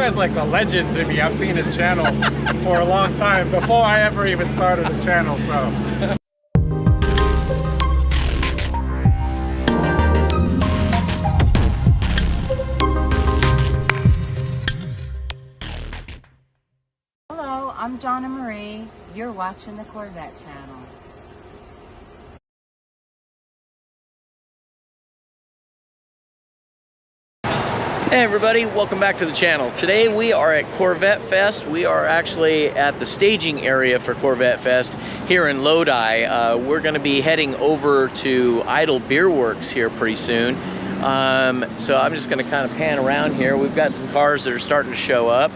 guy's like a legend to me. I've seen his channel for a long time, before I ever even started a channel, so. Hello, I'm Donna Marie. You're watching the Corvette channel. Hey everybody, welcome back to the channel. Today we are at Corvette Fest. We are actually at the staging area for Corvette Fest here in Lodi. We're going to be heading over to Idle Beer Works here pretty soon. So I'm just going to kind of pan around here. We've got some cars that are starting to show up,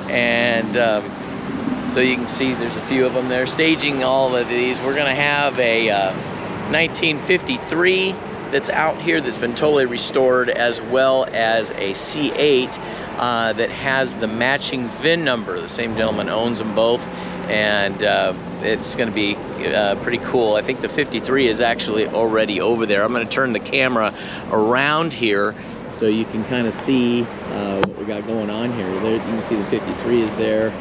and so you can see there's a few of them there staging all of these. We're going to have a 1953 that's out here that's been totally restored, as well as a C8 that has the matching VIN number. The same gentleman owns them both, and it's going to be pretty cool. I think the 53 is actually already over there. I'm going to turn the camera around here so you can kind of see what we got going on here. There, you can see the 53 is there.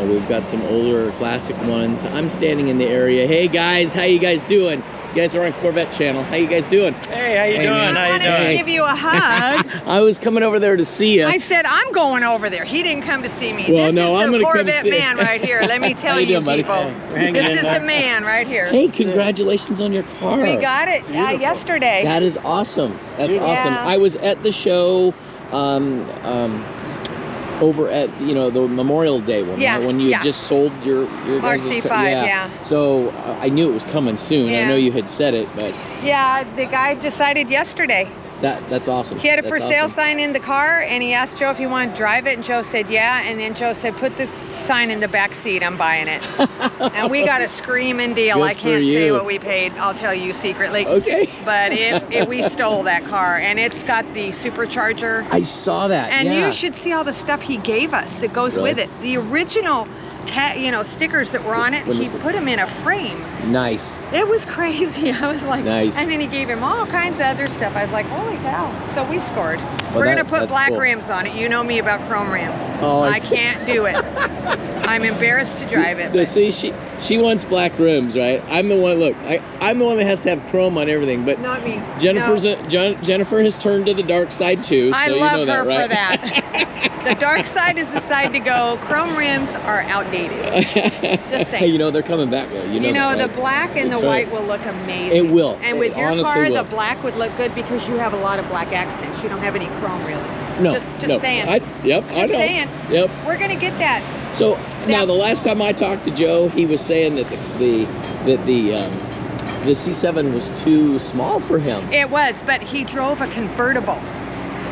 We've got some older classic ones. I'm standing in the area. Hey guys, how you guys doing? You guys are on Corvette channel. How you guys doing? Hey, how you doing? I wanted to give you a hug. I was coming over there to see you. I said, I'm going over there. He didn't come to see me. Well, this no, is I'm the gonna come Corvette see man right here. Let me tell How you you, doing, buddy? people. This is the man right here. Hey, congratulations on your car. We got it yesterday. That is awesome. That's awesome. Yeah. I was at the show over at, you know, the Memorial Day one, Yeah, right? When you had yeah. just sold your guys' RC5, car. yeah. So I knew it was coming soon. I Yeah. know you had said it, but Yeah, the guy decided yesterday. that's awesome. He had a That's for sale awesome. sign in the car, and he asked Joe if he wanted to drive it, and Joe said yeah, and then Joe said, put the sign in the back seat, I'm buying it. And we got a screaming deal. Good I can't for say you. what we paid, I'll tell you secretly. Okay. But we stole that car, and it's got the supercharger. I saw that. And yeah. you should see all the stuff he gave us that goes Really? with it. The original stickers that were on it, When he was the- put them in a frame. Nice. It was crazy. I was like, Nice. and then he gave him all kinds of other stuff. I was like, holy cow. So we scored. Well, We're going to that- put that's black cool. rims on it. You know me about chrome rims. Oh, I can't do it. I'm embarrassed to drive it. but- See, she wants black rims, right? I'm the one. Look, I'm the one that has to have chrome on everything. But Not me. Jennifer has turned to the dark side too. I so you love know her that, right? for that. The dark side is the side to go. Chrome rims are outdated. Just saying. You know they're coming back though. You know, that, the right? black and That's the right. white will look amazing. It will. And with It your honestly car, will. the black would look good because you have a lot of black accents. You don't have any chrome really. No, Just no. saying. I know. saying. Yep. We're gonna get that. So now the last time I talked to Joe, he was saying that the C7 was too small for him. It was, but he drove a convertible.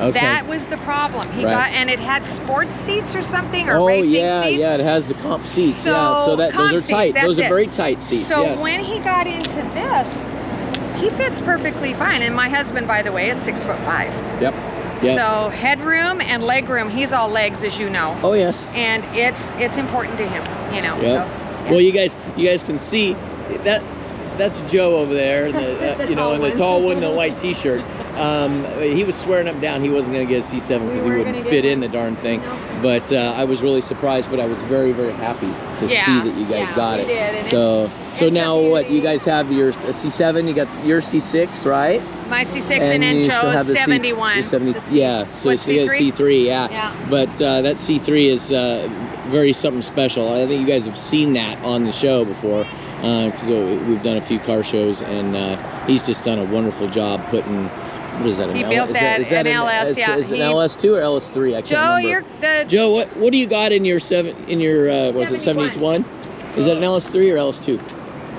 Okay. That was the problem. He Right. got, and it had sports seats or something, or Oh racing yeah, seats. yeah. It has the comp seats. yeah. So that comp those are seats, tight. that's Those are it. very tight seats. So yes. when he got into this, he fits perfectly fine. And my husband, by the way, is 6'5". Yep. Yep. So headroom and legroom, he's all legs, as you know. Oh yes. And it's important to him, you know. Yep. So, yeah. Well, you guys can see that that's Joe over there, The you know, tall in the one. tall one, in the white T-shirt. He was swearing up and down he wasn't going to get a C7 because he weren't wouldn't gonna fit get in one. the darn thing. No. But I was really surprised, but I was very, very happy to see that you guys got we it. did, and So it's a now what? You beauty. guys have your C7, you got your C6, right? My C6 and then you still have Joe's the 71. The 70, The C- yeah, so what, she has C3? C3, yeah. Yeah. But that C3 is very something special. I think you guys have seen that on the show before, because we've done a few car shows, and he's just done a wonderful job putting. What is that? He built that, an LS, yeah. Is it an LS2 or LS3? I can't Joe, remember. you're the Joe, what do you got in your was it 71? Is that an LS3 or LS2?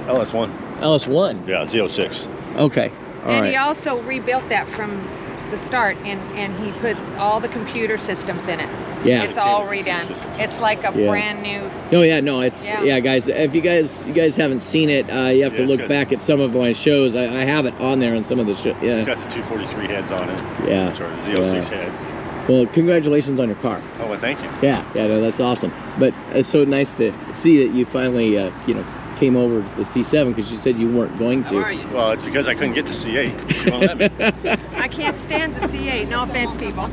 LS1. LS1. Yeah, Z06. Okay. All and right. he also rebuilt that from the start, and he put all the computer systems in it. Yeah. It's all Computer redone. systems. It's like a Yeah. brand new. No, yeah, no, it's Yeah. guys. If you guys haven't seen it, you have to it's look good. back at some of my shows. I have it on there on some of the shows. It's Yeah, got the 243 heads on it. yeah. Sorry, the Z06 heads. Well, congratulations on your car. Oh, well, thank you. Yeah, no, that's awesome. But it's so nice to see that you finally, came over to the C7 because you said you weren't going to. Well, it's because I couldn't get the C8. You won't let me. I can't stand the C8. No offense, people.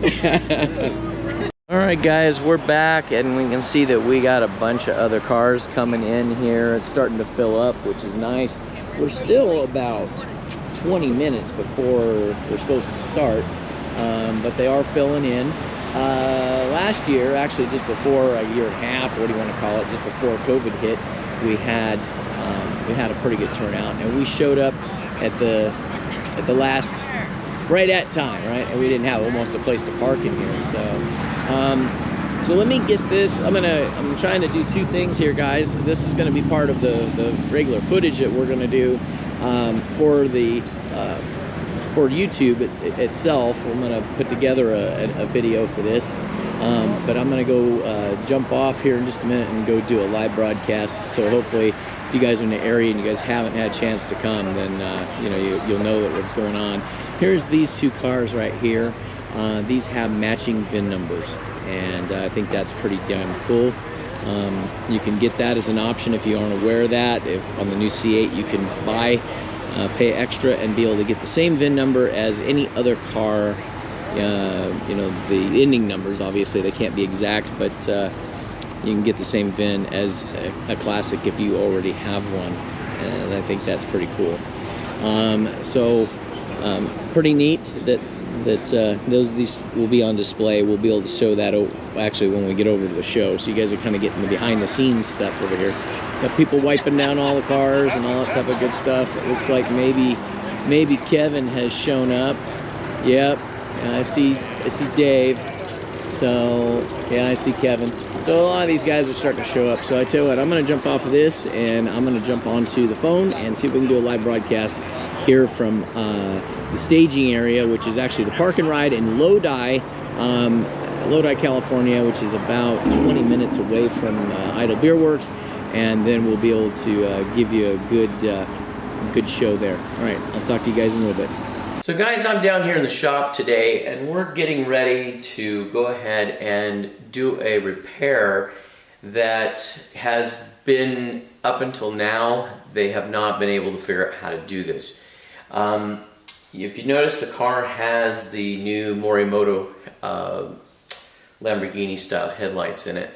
All right, guys, we're back, and we can see that we got a bunch of other cars coming in here. It's starting to fill up, which is nice. We're still about 20 minutes before we're supposed to start, but they are filling in. Last year, actually just before a year and a half, what do you want to call it, just before COVID hit, we had a pretty good turnout, and we showed up at the last, right at time, right? And we didn't have almost a place to park in here, so let me get this. I'm trying to do two things here, guys. This is going to be part of the regular footage that we're going to do for YouTube itself. I'm going to put together a video for this, but I'm going to go jump off here in just a minute and go do a live broadcast. So hopefully, if you guys are in the area and you guys haven't had a chance to come, then you'll know that what's going on. Here's these two cars right here. These have matching VIN numbers, and I think that's pretty damn cool. You can get that as an option if you aren't aware of that. If on the new C8 you can pay extra and be able to get the same VIN number as any other car. The ending numbers, obviously they can't be exact, but you can get the same VIN as a classic if you already have one, and I think that's pretty cool. Pretty neat that these will be on display. We'll be able to show that actually when we get over to the show, so you guys are kind of getting the behind the scenes stuff over here. Got people wiping down all the cars and all that type of good stuff. It looks like maybe Kevin has shown up. Yep, yeah, I see Dave. So yeah, I see Kevin. So a lot of these guys are starting to show up. So I tell you what, I'm going to jump off of this and I'm going to jump onto the phone and see if we can do a live broadcast here from the staging area, which is actually the park and ride in Lodi, California, which is about 20 minutes away from Idle Beer Works, and then we'll be able to give you a good show there. All right, I'll talk to you guys in a little bit. So guys, I'm down here in the shop today, and we're getting ready to go ahead and do a repair that has been, up until now, they have not been able to figure out how to do this. If you notice, the car has the new Morimoto Lamborghini style headlights in it,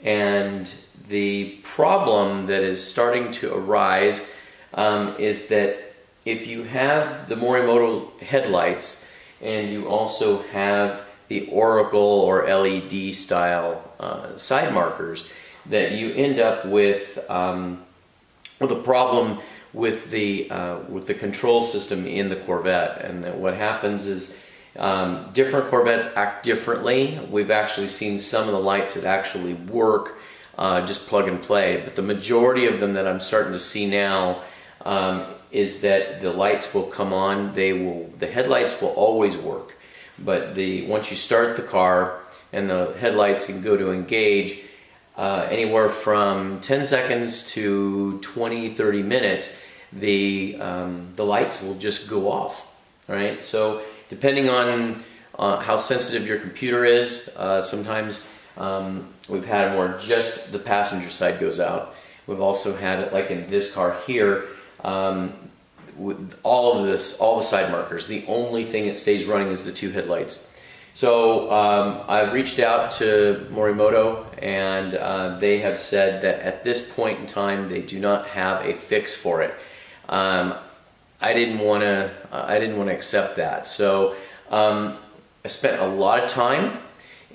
and the problem that is starting to arise is that if you have the Morimoto headlights and you also have the Oracle or LED style side markers, that you end up with a problem with the control system in the Corvette. And that what happens is different Corvettes act differently. We've actually seen some of the lights that actually work, just plug and play, but the majority of them that I'm starting to see now is that the lights will come on. The headlights will always work, but once you start the car and the headlights can go to engage, anywhere from 10 seconds to 20-30 minutes, the lights will just go off. All right, so depending on how sensitive your computer is, sometimes we've had them where just the passenger side goes out. We've also had it like in this car here, with all the side markers. The only thing that stays running is the two headlights. So I've reached out to Morimoto, and they have said that at this point in time they do not have a fix for it. I didn't want to accept that. So I spent a lot of time,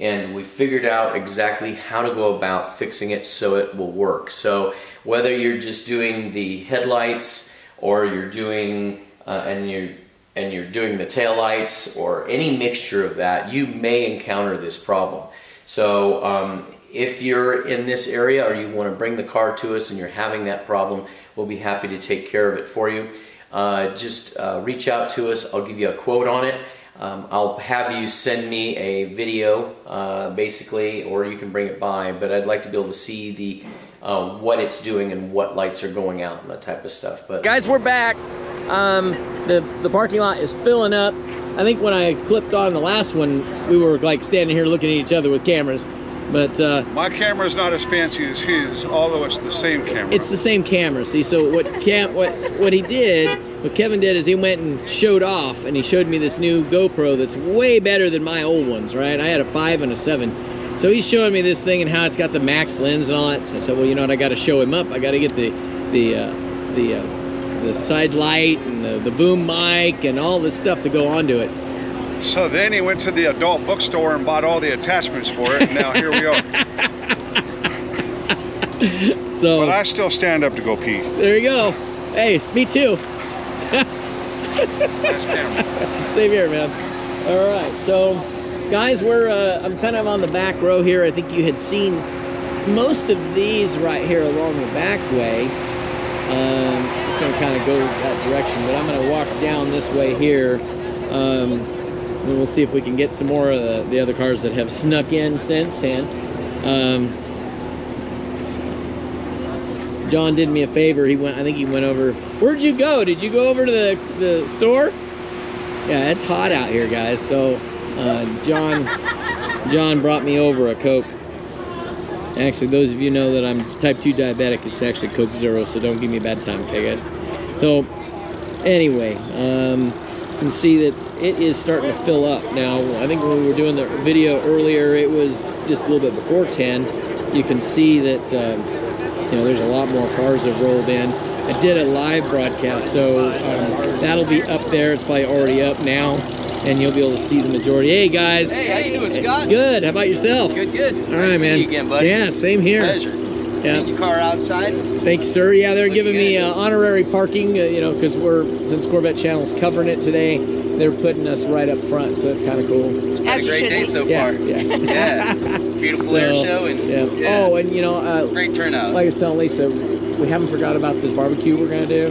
and we figured out exactly how to go about fixing it so it will work. So whether you're just doing the headlights, or you're doing and you're doing the taillights, or any mixture of that, you may encounter this problem. So if you're in this area or you want to bring the car to us and you're having that problem, we'll be happy to take care of it for you. Just reach out to us. I'll give you a quote on it. I'll have you send me a video, basically, or you can bring it by, but I'd like to be able to see what it's doing and what lights are going out and that type of stuff. But guys, we're back. The parking lot is filling up. I think when I clipped on the last one, we were like standing here looking at each other with cameras. But my camera is not as fancy as his, although it's the same camera. It's the same camera. See, so what Kevin did is he went and showed off, and he showed me this new GoPro that's way better than my old ones, right? I had a 5 and a 7. So he's showing me this thing and how it's got the max lens and all that. So I said, well, you know what? I got to show him up. I got to get the side light and the boom mic and all this stuff to go onto it. So then he went to the adult bookstore and bought all the attachments for it, and now here we are. So, but I still stand up to go pee. There you go. Hey, me too. Nice camera. Same here, man. All right, so guys, I'm kind of on the back row here. I think you had seen most of these right here along the back way. Just gonna kind of go that direction, but I'm gonna walk down this way here. And we'll see if we can get some more of the other cars that have snuck in since. And John did me a favor. I think he went over. Where'd you go? Did you go over to the store? Yeah, it's hot out here, guys. So John brought me over a Coke. Actually, those of you know that I'm type 2 diabetic, it's actually Coke Zero, so don't give me a bad time, okay, guys? So anyway, you can see that it is starting to fill up. Now, I think when we were doing the video earlier, it was just a little bit before 10. You can see that you know, there's a lot more cars that have rolled in. I did a live broadcast, so that'll be up there. It's probably already up now, and you'll be able to see the majority. Hey, guys. Hey, how you doing, Scott? Good. How about yourself? Good, good. All Nice right, to see man. you again, buddy. Yeah, same here. Pleasure. Yeah. Seen your car outside. Thank you, sir. Yeah, they're giving me good. honorary parking, you know, because since Corvette Channel's covering it today, they're putting us right up front, so it's kind of cool. It's been a great day so Yeah, far. yeah. Yeah. Beautiful air show and yeah. yeah. Oh, and you know, great turnout. like I was telling Lisa, we haven't forgot about this barbecue we're gonna do,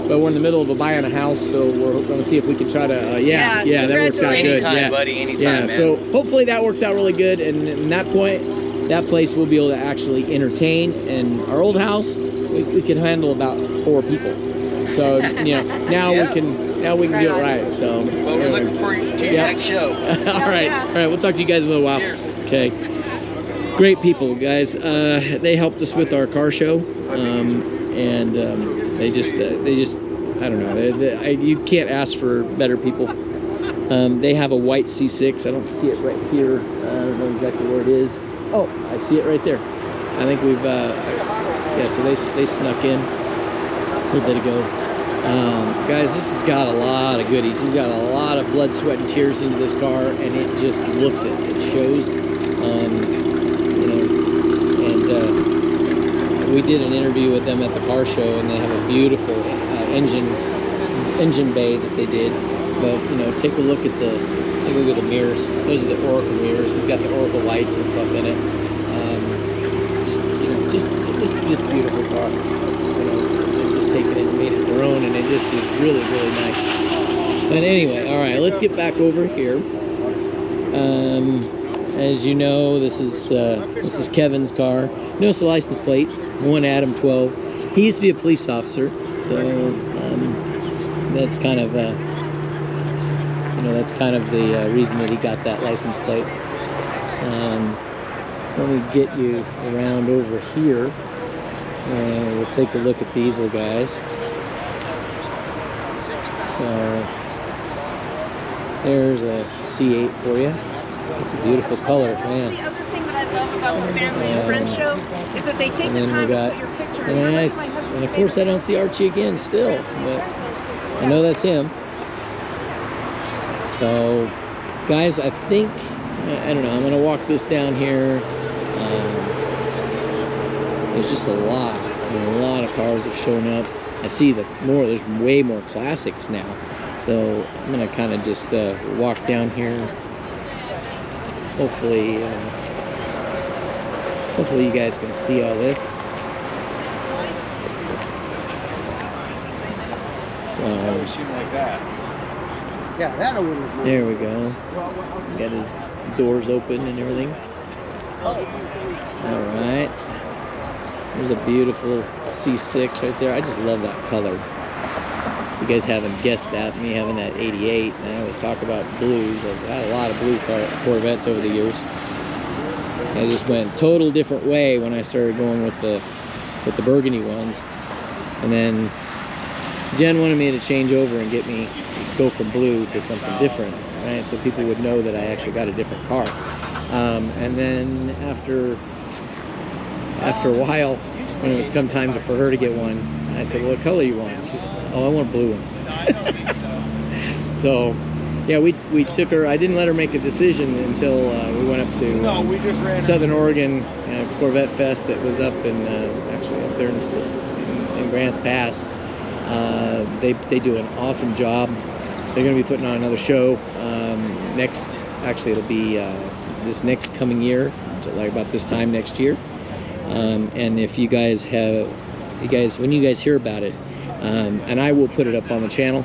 but we're in the middle of buying a house, so we're gonna see if we can try to. Yeah, that works out good. Anytime, Yeah, buddy. Anytime, yeah. man. So hopefully that works out really good, and at that point, that place will be able to actually entertain. And our old house, we could handle about 4 people. So you know, now Yeah. we can do it right. So Well, we're looking forward to your Yeah. next show. all right, yeah. all right. We'll talk to you guys in a little while. Cheers. Okay. Great people, guys. They helped us with our car show, and they just, I don't know. You can't ask for better people. They have a white C6. I don't see it right here. I don't know exactly where it is. Oh, I see it right there. I think we've, yeah. So they snuck in a little bit ago. Guys, this has got a lot of goodies. He's got a lot of blood, sweat, and tears into this car, and it just looks it. It shows. You know, and we did an interview with them at the car show, and they have a beautiful engine bay that they did. But you know, take a look at the mirrors. Those are the Oracle mirrors. It's got the Oracle lights and stuff in it. Just beautiful car. You know, they've just taken it and made it their own, and it just is really, really nice. But anyway, all right, let's get back over here. As you know, this is Kevin's car. Notice the license plate, 1 Adam 12. He used to be a police officer, so that's kind of you know, that's kind of the reason that he got that license plate. Let me get you around over here. We'll take a look at these little guys. There's a C8 for you. It's a beautiful color, man. The other thing that I love about the family and friends show is that they take the time to put your picture. And of course, I don't see Archie again still, but I know that's him. So, guys, I think, I don't know, I'm gonna walk this down here. There's just a lot of cars have shown up. I see there's way more classics now. So I'm gonna kind of just walk down here. Hopefully you guys can see all this. So Seem like that. Yeah, that would. there we go. Got his doors open and everything. All right. There's a beautiful C6 right there. I just love that color. If you guys haven't guessed that, me having that 88, and I always talk about blues. I've had a lot of blue Corvettes over the years. I just went a total different way when I started going with the burgundy ones. And then Jen wanted me to change over and go from blue to something different, right? So people would know that I actually got a different car. And then after a while, when it was come time for her to get one, I said, well, what color you want? She said, oh, I want a blue one. So yeah, we took her. I didn't let her make a decision until we went up to Southern Oregon Corvette Fest that was up in actually up there in Grants Pass. They do an awesome job. They're going to be putting on another show actually it'll be this next coming year, like about this time next year. And if you guys when you guys hear about it, and I will put it up on the channel,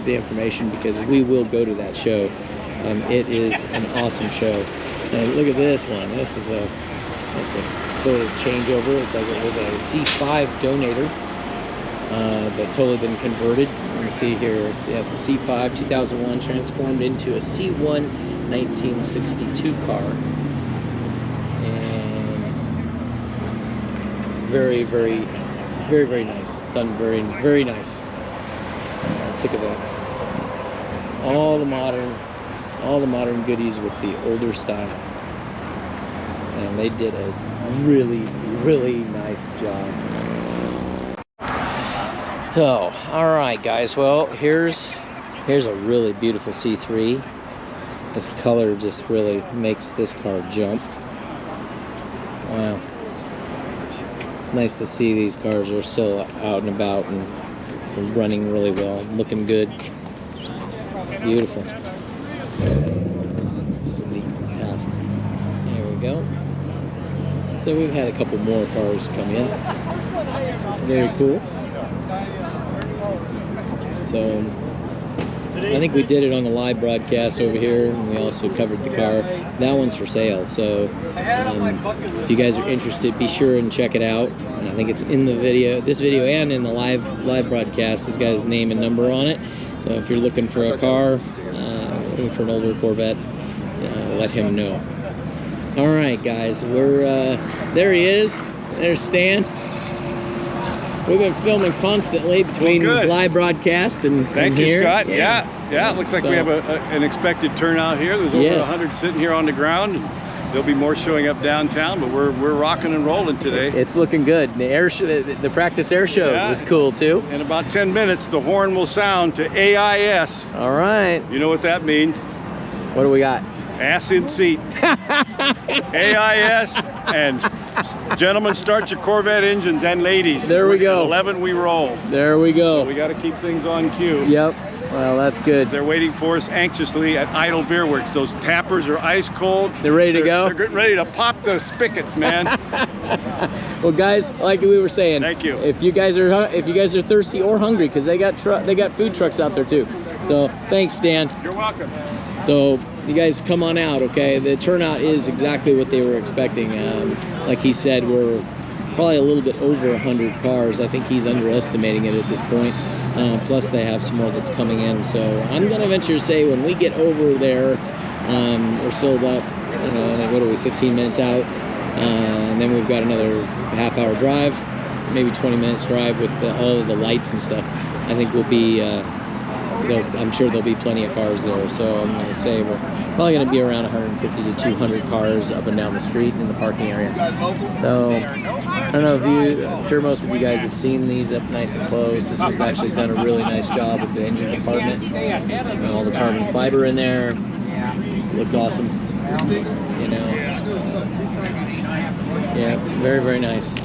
the information, because we will go to that show. It is an awesome show. And look at this one. This is a total changeover. It's like it was a C5 donator, but totally been converted. You can see here it's a C5 2001 transformed into a C1 1962 car. And very, very, very, very nice. It's done very, very nice. Look at that. All the modern goodies with the older style. And they did a really, really nice job. So, all right, guys. Well, here's a really beautiful C3. This color just really makes this car jump. Wow. It's nice to see these cars are still out and about and running really well, looking good. Beautiful. Sneak past. There we go. So we've had a couple more cars come in. Very cool. So I think we did it on the live broadcast over here, and we also covered the car. That one's for sale, so if you guys are interested, be sure and check it out. And I think it's in the video, this video, and in the live broadcast. It's got his name and number on it. So if you're looking for a car, looking for an older Corvette, let him know. All right, guys, we're there. He is. There's Stan. We've been filming constantly between live broadcast and Thank you, here. Scott. Yeah. It looks like we have an expected turnout here. There's over 100 sitting here on the ground. There'll be more showing up downtown, but we're rocking and rolling today. It's looking good. The air show, the practice air show was cool too. In about 10 minutes, the horn will sound to AIS. All right. You know what that means? What do we got? Ass in seat. AIS, and gentlemen, start your Corvette engines, and ladies. There we go. At 11 we roll. There we go. So we got to keep things on cue. Yep. Well, that's good. They're waiting for us anxiously at Idle Beer Works. Those tappers are ice cold. They're ready to go? They're getting ready to pop the spigots, man. Well, guys, like we were saying, thank you. If you guys are thirsty or hungry, because they got food trucks out there too. So thanks, Stan. You're welcome. So you guys come on out, okay? The turnout is exactly what they were expecting. Like he said, we're probably a little bit over 100 cars. I think he's underestimating it at this point. Plus they have some more that's coming in. So I'm gonna venture to say when we get over there, we're still about, what are we, 15 minutes out? And then we've got another half-hour drive, maybe 20 minutes drive with all of the lights and stuff. I think we'll be, I'm sure there'll be plenty of cars there. So I'm gonna say we're probably gonna be around 150 to 200 cars up and down the street in the parking area. So I don't know if I'm sure most of you guys have seen these up nice and close. This one's actually done a really nice job with the engine compartment. All the carbon fiber in there. Looks awesome. Yeah, very, very nice.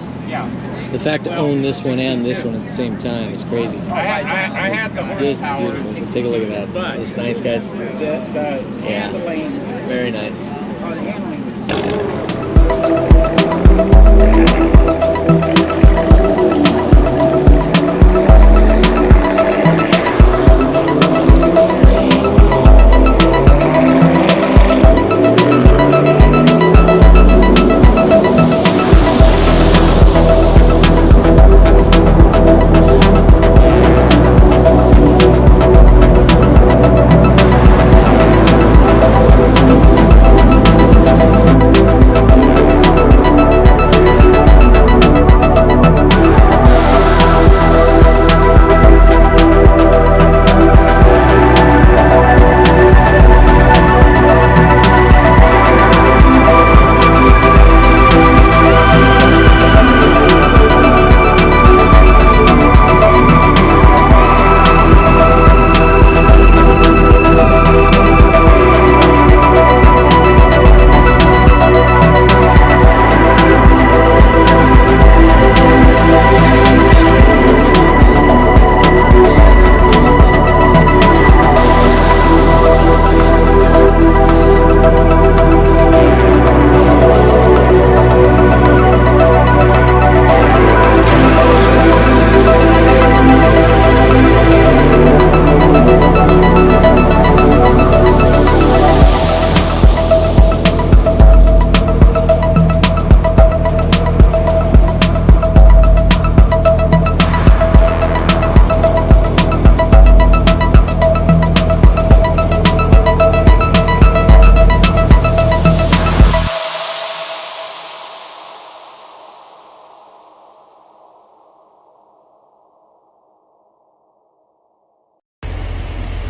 The fact to own this one and this one at the same time is crazy. It's just beautiful. Take a look at that. It's nice, guys. Yeah, very nice.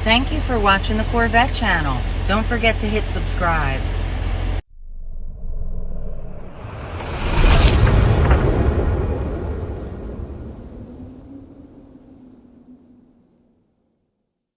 Thank you for watching the Corvette channel. Don't forget to hit subscribe.